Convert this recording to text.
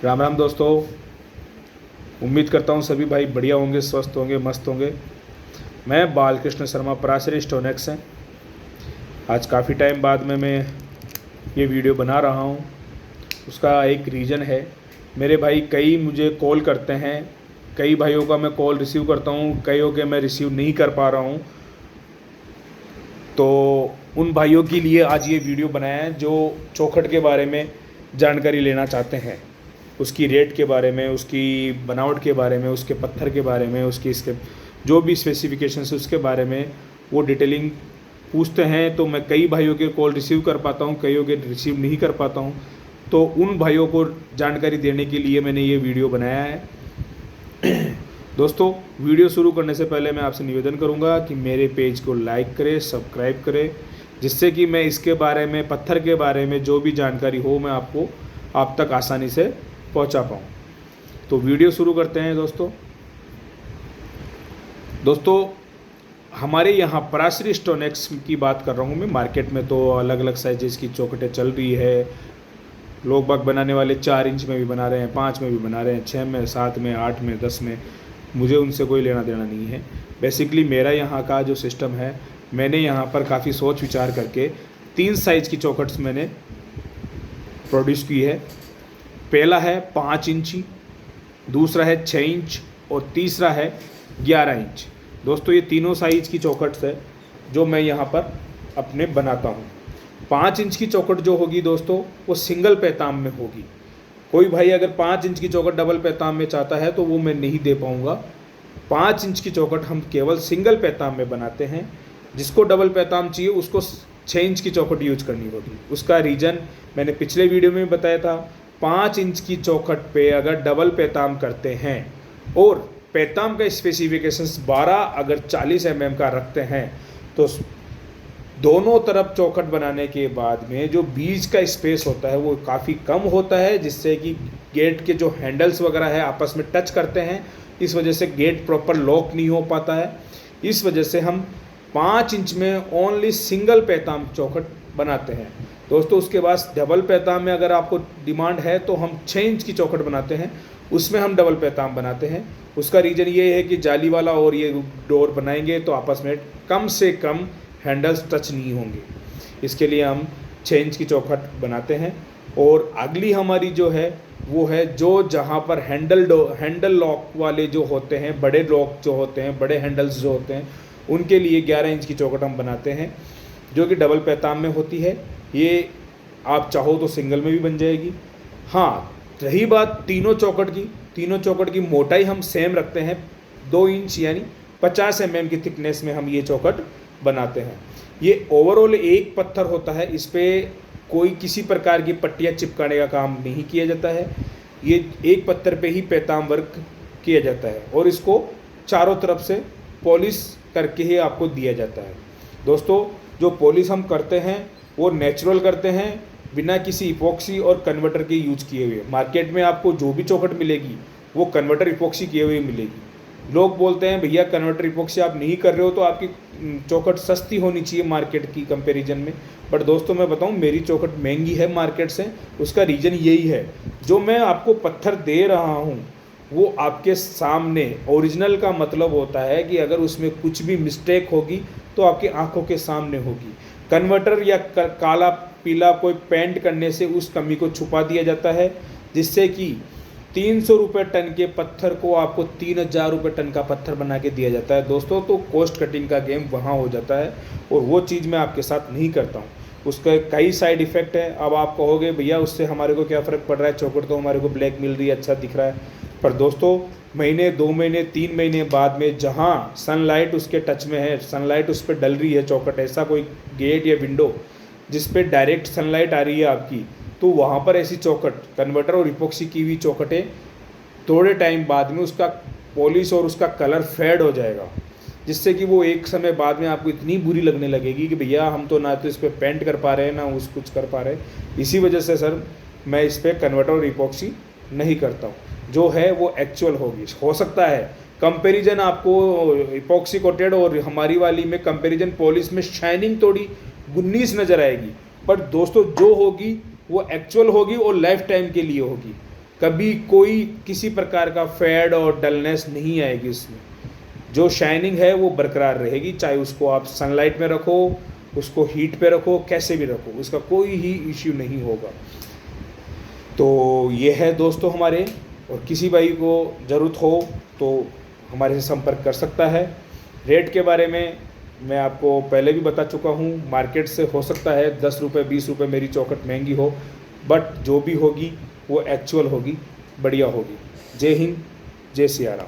राम राम दोस्तों। उम्मीद करता हूँ सभी भाई बढ़िया होंगे, स्वस्थ होंगे, मस्त होंगे। मैं बालकृष्ण शर्मा, पराशरी स्टोनेक्स हैं। आज काफ़ी टाइम बाद में मैं ये वीडियो बना रहा हूँ। उसका एक रीज़न है, मेरे भाई कई मुझे कॉल करते हैं, कई भाइयों का मैं कॉल रिसीव करता हूँ, कईयों के मैं रिसीव नहीं कर पा रहा हूँ। तो उन भाइयों के लिए आज ये वीडियो बनाया है जो चौखट के बारे में जानकारी लेना चाहते हैं, उसकी रेट के बारे में, उसकी बनावट के बारे में, उसके पत्थर के बारे में, उसकी इसके जो भी स्पेसिफिकेशन है उसके बारे में वो डिटेलिंग पूछते हैं। तो मैं कई भाइयों के कॉल रिसीव कर पाता हूँ, कईयों के रिसीव नहीं कर पाता हूँ। तो उन भाइयों को जानकारी देने के लिए मैंने ये वीडियो बनाया है। दोस्तों, वीडियो शुरू करने से पहले मैं आपसे निवेदन करूंगा कि मेरे पेज को लाइक करें, सब्सक्राइब करें, जिससे कि मैं इसके बारे में, पत्थर के बारे में जो भी जानकारी हो मैं आपको आप तक आसानी से पहुंचा पाऊँ। तो वीडियो शुरू करते हैं दोस्तों, हमारे यहाँ पराशरी स्टोनेक्स की बात कर रहा हूँ मैं। मार्केट में तो अलग अलग साइजेस की चौखटें चल रही है। लोग बाग बनाने वाले 4 इंच में भी बना रहे हैं, 5 में भी बना रहे हैं, 6 में, 7 में, 8 में, 10 में। मुझे उनसे कोई लेना देना नहीं है। बेसिकली मेरा यहाँ का जो सिस्टम है, मैंने यहाँ पर काफ़ी सोच विचार करके 3 साइज़ की चौखट्स मैंने प्रोड्यूस की है। पहला है 5 इंची, दूसरा है 6 इंच और तीसरा है 11 इंच। दोस्तों, ये तीनों साइज़ की चौखट्स है जो मैं यहाँ पर अपने बनाता हूँ। 5 इंच की चौखट जो होगी दोस्तों, वो सिंगल पैताम में होगी। कोई भाई अगर 5 इंच की चौखट डबल पैताम में चाहता है तो वो मैं नहीं दे पाऊँगा। 5 इंच की चौखट हम केवल सिंगल पैताम में बनाते हैं। जिसको डबल पैताम चाहिए उसको 6 इंच की चौखट यूज करनी होगी। उसका रीज़न मैंने पिछले वीडियो में बताया था। 5 इंच की चौखट पे अगर डबल पैताम करते हैं और पैताम का स्पेसिफिकेशंस 12 अगर 40 mm का रखते हैं तो दोनों तरफ चौखट बनाने के बाद में जो बीच का स्पेस होता है वो काफ़ी कम होता है, जिससे कि गेट के जो हैंडल्स वगैरह है आपस में टच करते हैं। इस वजह से गेट प्रॉपर लॉक नहीं हो पाता है। इस वजह से हम 5 इंच में ओनली सिंगल पैताम चौखट बनाते हैं दोस्तों। उसके बाद डबल पैताम में अगर आपको डिमांड है तो हम 6 इंच की चौखट बनाते हैं, उसमें हम डबल पैताम बनाते हैं। उसका रीज़न ये है कि जाली वाला और ये डोर बनाएंगे तो आपस में कम से कम हैंडल्स टच नहीं होंगे। इसके लिए हम 6 इंच की चौखट बनाते हैं। और अगली हमारी जो है वो है जो जहाँ पर हैंडल लॉक वाले जो होते हैं, बड़े लॉक जो होते हैं, बड़े हैंडल्स जो होते हैं, उनके लिए 11 इंच की चौखट हम बनाते हैं जो कि डबल पैताम में होती है। ये आप चाहो तो सिंगल में भी बन जाएगी। हाँ, रही बात तीनों चौखट की मोटाई हम सेम रखते हैं। 2 इंच यानी 50 mm की थिकनेस में हम ये चौखट बनाते हैं। ये ओवरऑल एक पत्थर होता है, इस पर कोई किसी प्रकार की पट्टियाँ चिपकाने का काम नहीं किया जाता है। ये एक पत्थर पे ही पैताम वर्क किया जाता है और इसको चारों तरफ से पॉलिश करके ही आपको दिया जाता है। दोस्तों, जो पॉलिश हम करते हैं वो नेचुरल करते हैं, बिना किसी इपॉक्सी और कन्वर्टर के यूज किए हुए। मार्केट में आपको जो भी चौखट मिलेगी वो कन्वर्टर इपॉक्सी किए हुए मिलेगी। लोग बोलते हैं भैया कन्वर्टर इपॉक्सी आप नहीं कर रहे हो तो आपकी चौखट सस्ती होनी चाहिए मार्केट की कंपैरिजन में। बट दोस्तों, मैं बताऊं, मेरी चौखट महंगी है मार्केट से। उसका रीज़न यही है, जो मैं आपको पत्थर दे रहा हूं वो आपके सामने ओरिजिनल का मतलब होता है कि अगर उसमें कुछ भी मिस्टेक होगी तो आपकी आंखों के सामने होगी। कन्वर्टर या काला पीला कोई पेंट करने से उस कमी को छुपा दिया जाता है, जिससे कि 300 रुपये टन के पत्थर को आपको 3000 रुपये टन का पत्थर बना के दिया जाता है दोस्तों। तो कॉस्ट कटिंग का गेम वहाँ हो जाता है और वो चीज़ मैं आपके साथ नहीं करता हूँ। उसका कई साइड इफ़ेक्ट है। अब आप कहोगे भैया उससे हमारे को क्या फ़र्क पड़ रहा है, चौखट तो हमारे को ब्लैक मिल रही है, अच्छा दिख रहा है। पर दोस्तों, महीने, 2 महीने, 3 महीने बाद में जहाँ सनलाइट उसके टच में है, सनलाइट उस पर डल रही है, चौखट ऐसा कोई गेट या विंडो जिस पे डायरेक्ट सनलाइट आ रही है आपकी, तो वहाँ पर ऐसी चौखट, कन्वर्टर और इपॉक्सी की हुई चौखटें थोड़े टाइम बाद में उसका पॉलिश और उसका कलर फेड हो जाएगा, जिससे कि वो एक समय बाद में आपको इतनी बुरी लगने लगेगी कि भैया हम तो ना तो इस पर पेंट कर पा रहे हैं ना उस कुछ कर पा रहे हैं। इसी वजह से सर मैं इस पर कन्वर्टर और इपॉक्सी नहीं करता हूँ। जो है वो एक्चुअल होगी। हो सकता है कंपैरिजन आपको इपॉक्सी कोटेड और हमारी वाली में कंपैरिजन पॉलिश में शाइनिंग थोड़ी 19 नज़र आएगी, पर दोस्तों जो होगी वो एक्चुअल होगी और लाइफ टाइम के लिए होगी। कभी कोई किसी प्रकार का फेड और डलनेस नहीं आएगी इसमें। जो शाइनिंग है वो बरकरार रहेगी, चाहे उसको आप सनलाइट में रखो, उसको हीट पे रखो, कैसे भी रखो, उसका कोई ही इश्यू नहीं होगा। तो ये है दोस्तों हमारे, और किसी भाई को ज़रूरत हो तो हमारे से संपर्क कर सकता है। रेट के बारे में मैं आपको पहले भी बता चुका हूँ, मार्केट से हो सकता है 10 रुपये 20 रुपये मेरी चौखट महंगी हो, बट जो भी होगी वो एक्चुअल होगी, बढ़िया होगी। जय हिंद, जय सिया राम।